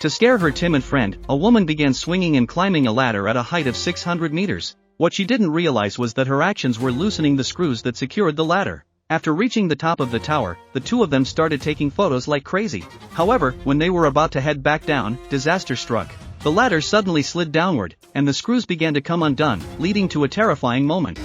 To scare her timid friend, a woman began swinging and climbing a ladder at a height of 600 meters. What she didn't realize was that her actions were loosening the screws that secured the ladder. After reaching the top of the tower, the two of them started taking photos like crazy. However, when they were about to head back down, disaster struck. The ladder suddenly slid downward, and the screws began to come undone, leading to a terrifying moment.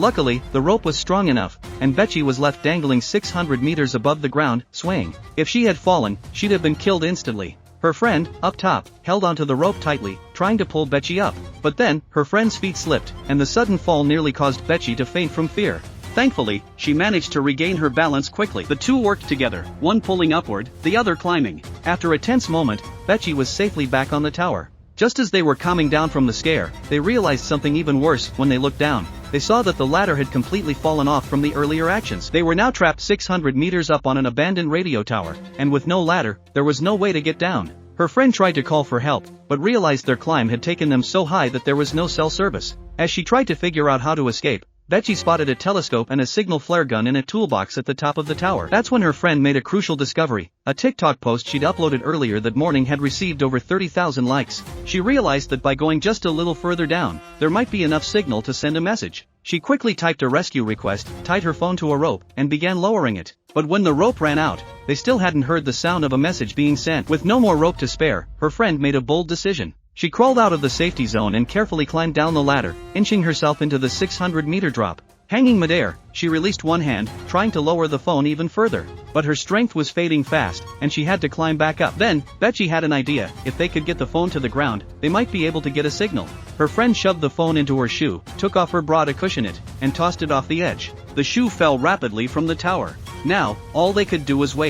Luckily, the rope was strong enough, and Betsy was left dangling 600 meters above the ground, swaying. If she had fallen, she'd have been killed instantly. Her friend, up top, held onto the rope tightly, trying to pull Betsy up. But then, her friend's feet slipped, and the sudden fall nearly caused Betsy to faint from fear. Thankfully, she managed to regain her balance quickly. The two worked together, one pulling upward, the other climbing. After a tense moment, Betsy was safely back on the tower. Just as they were calming down from the scare, they realized something even worse. When they looked down, they saw that the ladder had completely fallen off from the earlier actions. They were now trapped 600 meters up on an abandoned radio tower, and with no ladder, there was no way to get down. Her friend tried to call for help, but realized their climb had taken them so high that there was no cell service. As she tried to figure out how to escape, Betsy spotted a telescope and a signal flare gun in a toolbox at the top of the tower. That's when her friend made a crucial discovery. A TikTok post she'd uploaded earlier that morning had received over 30,000 likes. She realized that by going just a little further down, there might be enough signal to send a message. She quickly typed a rescue request, tied her phone to a rope, and began lowering it. But when the rope ran out, they still hadn't heard the sound of a message being sent. With no more rope to spare, her friend made a bold decision. She crawled out of the safety zone and carefully climbed down the ladder, inching herself into the 600-meter drop. Hanging midair, she released one hand, trying to lower the phone even further. But her strength was fading fast, and she had to climb back up. Then, Betsy had an idea. If they could get the phone to the ground, they might be able to get a signal. Her friend shoved the phone into her shoe, took off her bra to cushion it, and tossed it off the edge. The shoe fell rapidly from the tower. Now, all they could do was wait.